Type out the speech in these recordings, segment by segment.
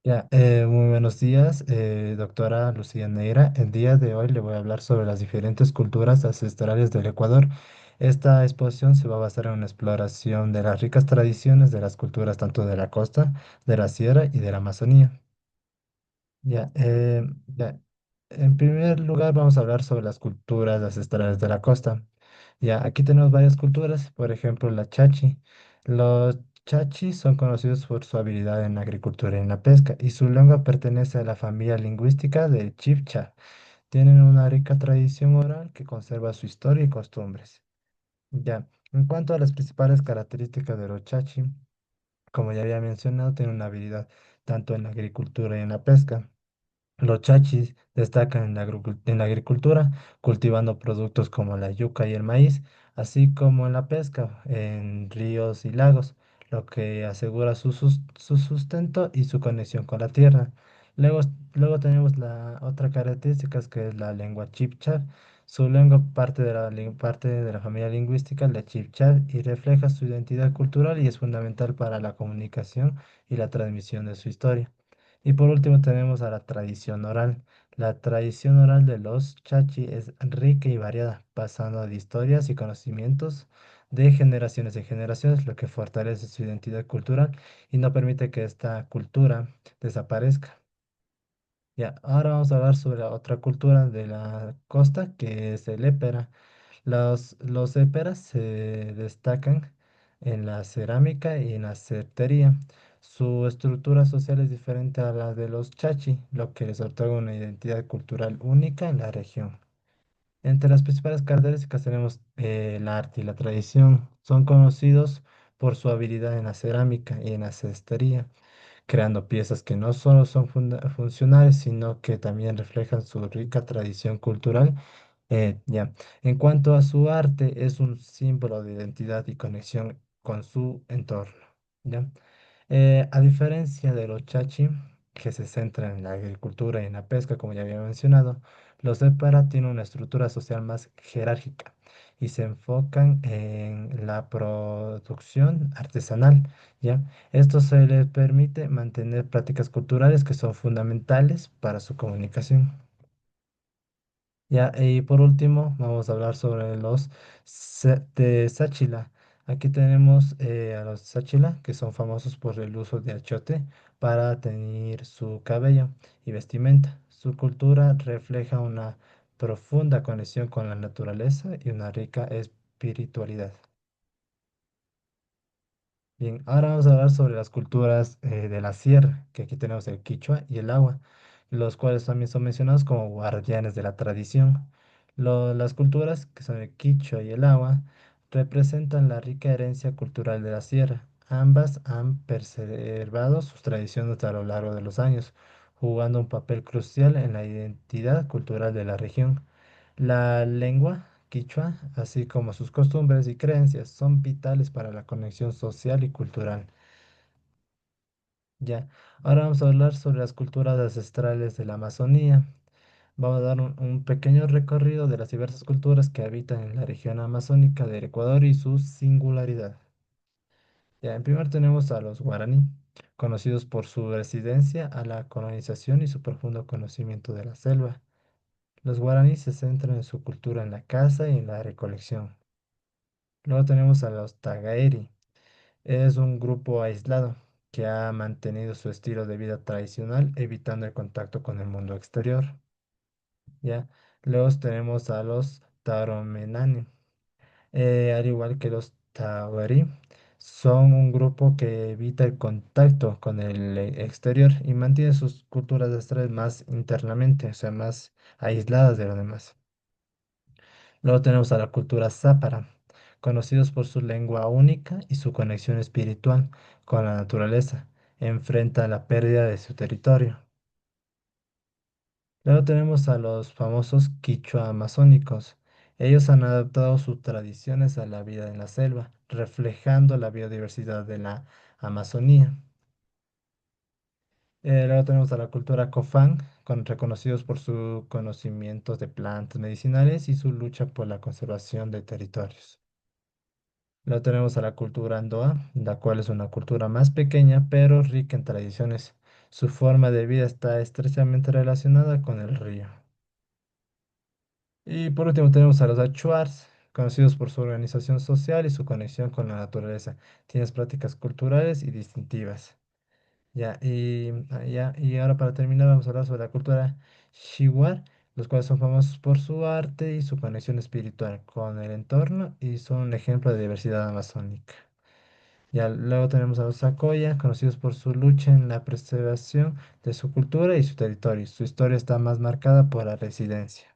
Muy buenos días, doctora Lucía Neira. El día de hoy le voy a hablar sobre las diferentes culturas ancestrales del Ecuador. Esta exposición se va a basar en una exploración de las ricas tradiciones de las culturas tanto de la costa, de la sierra y de la Amazonía. Ya, eh, ya. En primer lugar, vamos a hablar sobre las culturas ancestrales de la costa. Ya, aquí tenemos varias culturas, por ejemplo, la chachi. Los chachis son conocidos por su habilidad en la agricultura y en la pesca, y su lengua pertenece a la familia lingüística del chibcha. Tienen una rica tradición oral que conserva su historia y costumbres. Ya, en cuanto a las principales características de los chachi, como ya había mencionado, tienen una habilidad tanto en la agricultura y en la pesca. Los chachis destacan en en la agricultura, cultivando productos como la yuca y el maíz, así como en la pesca en ríos y lagos, lo que asegura su sustento y su conexión con la tierra. Luego, luego tenemos la otra característica, que es la lengua chibcha. Su lengua parte de la familia lingüística, la chibcha, y refleja su identidad cultural y es fundamental para la comunicación y la transmisión de su historia. Y por último tenemos a la tradición oral. La tradición oral de los chachi es rica y variada, pasando de historias y conocimientos de generaciones en generaciones, lo que fortalece su identidad cultural y no permite que esta cultura desaparezca. Ya, ahora vamos a hablar sobre la otra cultura de la costa, que es el épera. Los éperas se destacan en la cerámica y en la cetería. Su estructura social es diferente a la de los chachi, lo que les otorga una identidad cultural única en la región. Entre las principales características tenemos el arte y la tradición. Son conocidos por su habilidad en la cerámica y en la cestería, creando piezas que no solo son funcionales, sino que también reflejan su rica tradición cultural. Ya. En cuanto a su arte, es un símbolo de identidad y conexión con su entorno. ¿Ya? A diferencia de los chachi, que se centran en la agricultura y en la pesca, como ya había mencionado, los épara tienen una estructura social más jerárquica y se enfocan en la producción artesanal. ¿Ya? Esto se les permite mantener prácticas culturales que son fundamentales para su comunicación. Ya, y por último, vamos a hablar sobre los de Sáchila. Aquí tenemos a los Sáchila, que son famosos por el uso de achiote para teñir su cabello y vestimenta. Su cultura refleja una profunda conexión con la naturaleza y una rica espiritualidad. Bien, ahora vamos a hablar sobre las culturas de la sierra, que aquí tenemos el quichua y el agua, los cuales también son mencionados como guardianes de la tradición. Las culturas, que son el quichua y el agua, representan la rica herencia cultural de la sierra. Ambas han preservado sus tradiciones a lo largo de los años, jugando un papel crucial en la identidad cultural de la región. La lengua quichua, así como sus costumbres y creencias, son vitales para la conexión social y cultural. Ya, ahora vamos a hablar sobre las culturas ancestrales de la Amazonía. Vamos a dar un pequeño recorrido de las diversas culturas que habitan en la región amazónica del Ecuador y su singularidad. Ya, en primer tenemos a los guaraní, conocidos por su residencia a la colonización y su profundo conocimiento de la selva. Los guaraníes se centran en su cultura en la caza y en la recolección. Luego tenemos a los Tagaeri. Es un grupo aislado que ha mantenido su estilo de vida tradicional, evitando el contacto con el mundo exterior. ¿Ya? Luego tenemos a los Taromenani. Al igual que los Tawari, son un grupo que evita el contacto con el exterior y mantiene sus culturas ancestrales más internamente, o sea, más aisladas de los demás. Luego tenemos a la cultura zápara, conocidos por su lengua única y su conexión espiritual con la naturaleza. Enfrenta la pérdida de su territorio. Luego tenemos a los famosos quichua amazónicos. Ellos han adaptado sus tradiciones a la vida en la selva, reflejando la biodiversidad de la Amazonía. Luego tenemos a la cultura Cofán, reconocidos por sus conocimientos de plantas medicinales y su lucha por la conservación de territorios. Luego tenemos a la cultura Andoa, la cual es una cultura más pequeña pero rica en tradiciones. Su forma de vida está estrechamente relacionada con el río. Y por último tenemos a los achuars, conocidos por su organización social y su conexión con la naturaleza. Tienes prácticas culturales y distintivas. Y ahora para terminar vamos a hablar sobre la cultura Shiwar, los cuales son famosos por su arte y su conexión espiritual con el entorno y son un ejemplo de diversidad amazónica. Ya luego tenemos a los Sakoya, conocidos por su lucha en la preservación de su cultura y su territorio. Su historia está más marcada por la residencia.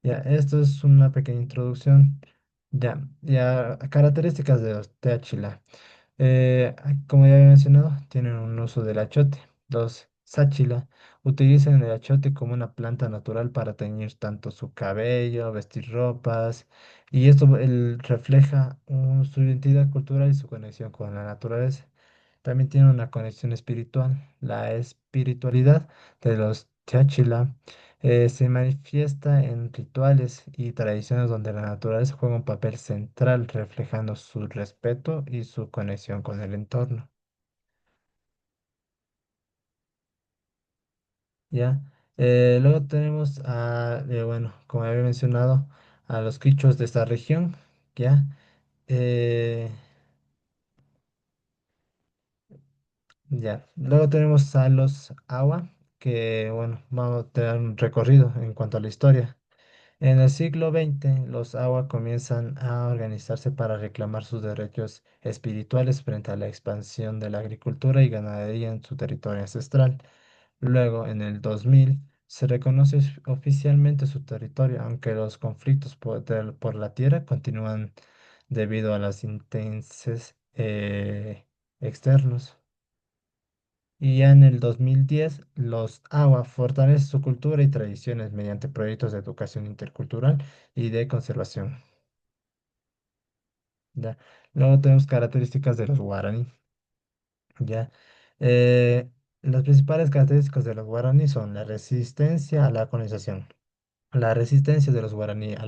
Ya, esto es una pequeña introducción. Ya, características de los Teachila. Como ya había mencionado, tienen un uso del achote. Los Sáchila utilizan el achote como una planta natural para teñir tanto su cabello, vestir ropas, y esto refleja su identidad cultural y su conexión con la naturaleza. También tiene una conexión espiritual. La espiritualidad de los Cháchila se manifiesta en rituales y tradiciones donde la naturaleza juega un papel central, reflejando su respeto y su conexión con el entorno. ¿Ya? Luego tenemos bueno, como había mencionado, a los quichos de esta región, ¿ya? Eh, Luego tenemos a los Awa, que, bueno, vamos a tener un recorrido en cuanto a la historia. En el siglo XX, los Awa comienzan a organizarse para reclamar sus derechos espirituales frente a la expansión de la agricultura y ganadería en su territorio ancestral. Luego, en el 2000, se reconoce oficialmente su territorio, aunque los conflictos por la tierra continúan debido a los intensos externos. Y ya en el 2010, los AWA fortalecen su cultura y tradiciones mediante proyectos de educación intercultural y de conservación. ¿Ya? Luego tenemos características de los guaraní. ¿Ya? Eh, las principales características de los guaraní son la resistencia a la colonización. La resistencia de los guaraní a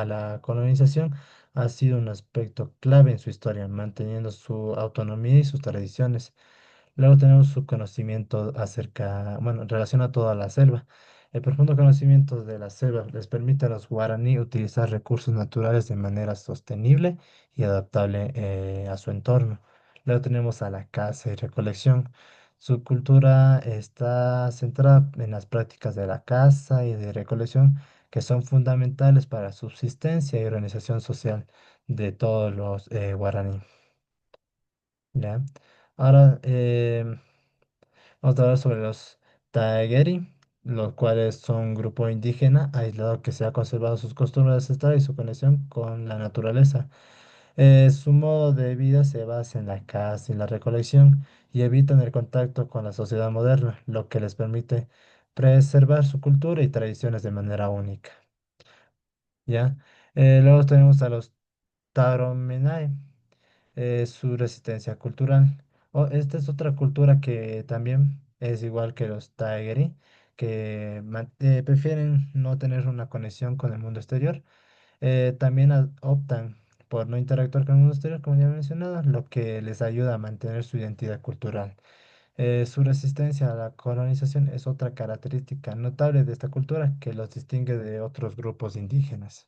la colonización ha sido un aspecto clave en su historia, manteniendo su autonomía y sus tradiciones. Luego tenemos su conocimiento bueno, en relación a toda la selva. El profundo conocimiento de la selva les permite a los guaraní utilizar recursos naturales de manera sostenible y adaptable a su entorno. Luego tenemos a la caza y recolección. Su cultura está centrada en las prácticas de la caza y de recolección que son fundamentales para la subsistencia y organización social de todos los guaraní. ¿Ya? Ahora, vamos a hablar sobre los Taegeri, los cuales son un grupo indígena aislado que se ha conservado sus costumbres ancestrales y su conexión con la naturaleza. Su modo de vida se basa en la caza y la recolección y evitan el contacto con la sociedad moderna, lo que les permite preservar su cultura y tradiciones de manera única. ¿Ya? Luego tenemos a los Taromenai, su resistencia cultural. Esta es otra cultura que también es igual que los Taegeri, que prefieren no tener una conexión con el mundo exterior. También optan por no interactuar con el mundo exterior, como ya he mencionado, lo que les ayuda a mantener su identidad cultural. Su resistencia a la colonización es otra característica notable de esta cultura que los distingue de otros grupos indígenas.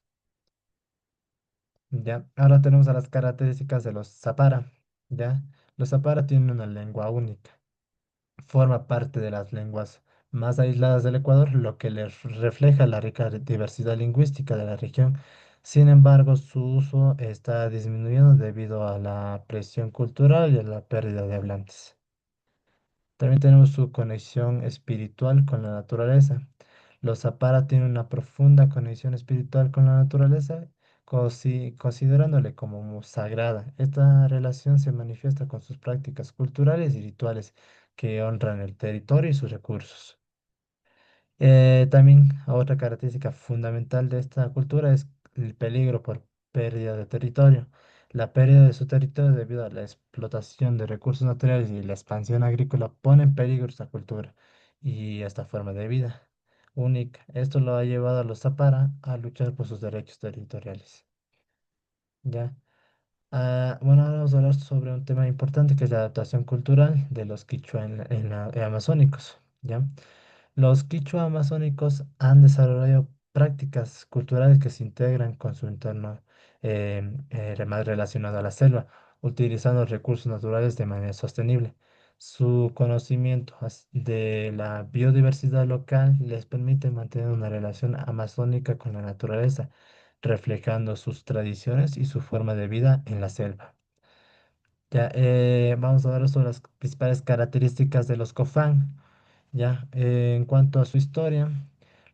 Ya, ahora tenemos a las características de los Zapara. Ya, los Zapara tienen una lengua única. Forma parte de las lenguas más aisladas del Ecuador, lo que les refleja la rica diversidad lingüística de la región. Sin embargo, su uso está disminuyendo debido a la presión cultural y a la pérdida de hablantes. También tenemos su conexión espiritual con la naturaleza. Los Zapara tienen una profunda conexión espiritual con la naturaleza, considerándole como sagrada. Esta relación se manifiesta con sus prácticas culturales y rituales que honran el territorio y sus recursos. También otra característica fundamental de esta cultura es el peligro por pérdida de territorio. La pérdida de su territorio debido a la explotación de recursos naturales y la expansión agrícola pone en peligro esta cultura y esta forma de vida única. Esto lo ha llevado a los Zapara a luchar por sus derechos territoriales. ¿Ya? Bueno, ahora vamos a hablar sobre un tema importante que es la adaptación cultural de los quichua en amazónicos, ¿ya? Los quichua amazónicos han desarrollado prácticas culturales que se integran con su entorno más relacionado a la selva, utilizando recursos naturales de manera sostenible. Su conocimiento de la biodiversidad local les permite mantener una relación amazónica con la naturaleza, reflejando sus tradiciones y su forma de vida en la selva. Ya, vamos a hablar sobre las principales características de los Cofán. Ya, en cuanto a su historia,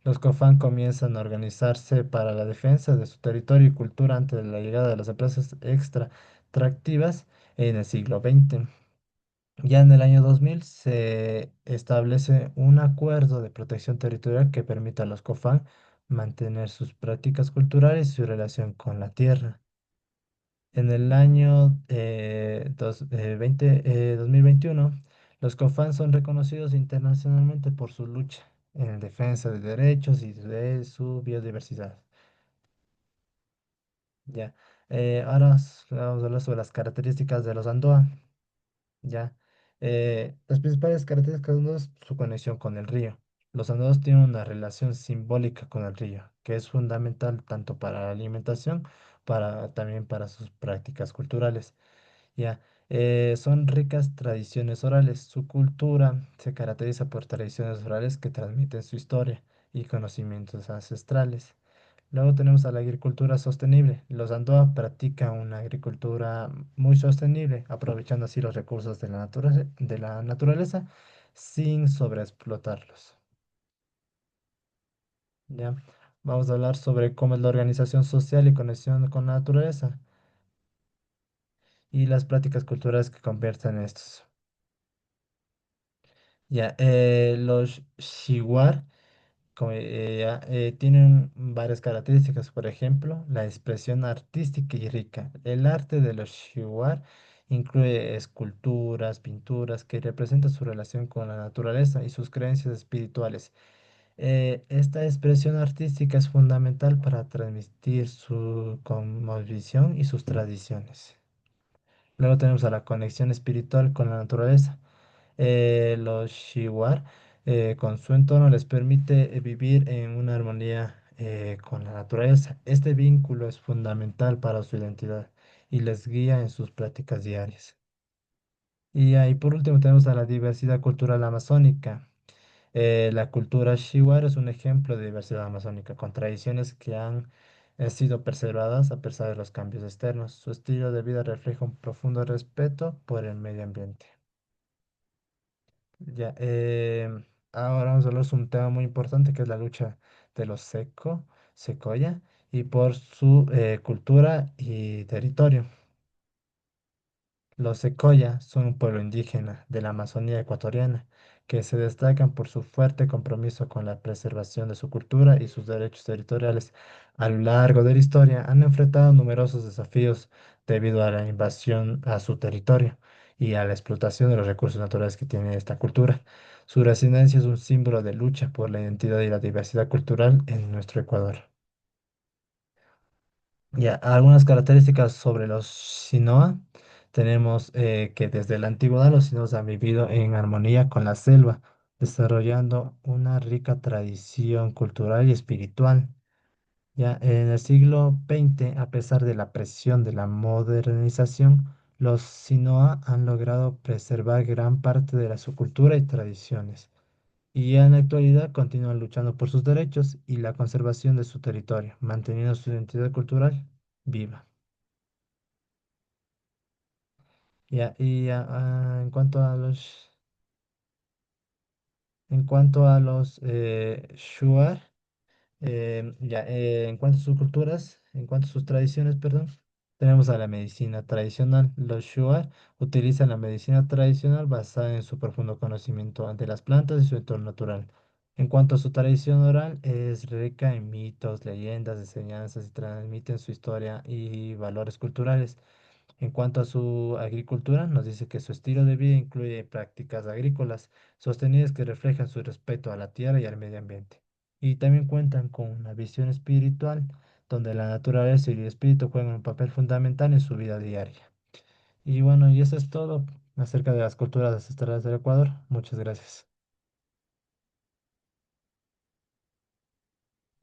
los Cofán comienzan a organizarse para la defensa de su territorio y cultura antes de la llegada de las empresas extractivas en el siglo XX. Ya en el año 2000 se establece un acuerdo de protección territorial que permite a los Cofán mantener sus prácticas culturales y su relación con la tierra. En el año 2021, los COFAN son reconocidos internacionalmente por su lucha en defensa de derechos y de su biodiversidad. Ya. Ahora vamos a hablar sobre las características de los Andoa. Ya. Las principales características de los Andoas, su conexión con el río. Los Andoas tienen una relación simbólica con el río, que es fundamental tanto para la alimentación, también para sus prácticas culturales. Ya, son ricas tradiciones orales. Su cultura se caracteriza por tradiciones orales que transmiten su historia y conocimientos ancestrales. Luego tenemos a la agricultura sostenible. Los Andoa practican una agricultura muy sostenible, aprovechando así los recursos de de la naturaleza sin sobreexplotarlos. Ya, vamos a hablar sobre cómo es la organización social y conexión con la naturaleza y las prácticas culturales que convierten estos. Ya, los Shiwar tienen varias características, por ejemplo, la expresión artística y rica. El arte de los Shiwar incluye esculturas, pinturas que representan su relación con la naturaleza y sus creencias espirituales. Esta expresión artística es fundamental para transmitir su cosmovisión y sus tradiciones. Luego tenemos a la conexión espiritual con la naturaleza. Los Shiwar, con su entorno, les permite vivir en una armonía con la naturaleza. Este vínculo es fundamental para su identidad y les guía en sus prácticas diarias. Y ahí por último tenemos a la diversidad cultural amazónica. La cultura Shiwar es un ejemplo de diversidad amazónica, con tradiciones que han sido preservadas a pesar de los cambios externos. Su estilo de vida refleja un profundo respeto por el medio ambiente. Ya, ahora vamos a hablar sobre un tema muy importante que es la lucha de los secoya, y por su cultura y territorio. Los secoya son un pueblo indígena de la Amazonía ecuatoriana que se destacan por su fuerte compromiso con la preservación de su cultura y sus derechos territoriales. A lo largo de la historia han enfrentado numerosos desafíos debido a la invasión a su territorio y a la explotación de los recursos naturales que tiene esta cultura. Su residencia es un símbolo de lucha por la identidad y la diversidad cultural en nuestro Ecuador. Ya, algunas características sobre los Shinoa. Tenemos que desde la antigüedad los Shinoas han vivido en armonía con la selva, desarrollando una rica tradición cultural y espiritual. Ya en el siglo XX, a pesar de la presión de la modernización, los Shinoa han logrado preservar gran parte de su cultura y tradiciones. Y en la actualidad continúan luchando por sus derechos y la conservación de su territorio, manteniendo su identidad cultural viva. En cuanto a los Shuar, en cuanto a sus culturas, en cuanto a sus tradiciones, perdón, tenemos a la medicina tradicional. Los Shuar utilizan la medicina tradicional basada en su profundo conocimiento de las plantas y su entorno natural. En cuanto a su tradición oral, es rica en mitos, leyendas, enseñanzas y transmiten su historia y valores culturales. En cuanto a su agricultura, nos dice que su estilo de vida incluye prácticas agrícolas sostenidas que reflejan su respeto a la tierra y al medio ambiente. Y también cuentan con una visión espiritual donde la naturaleza y el espíritu juegan un papel fundamental en su vida diaria. Y bueno, y eso es todo acerca de las culturas ancestrales del Ecuador. Muchas gracias.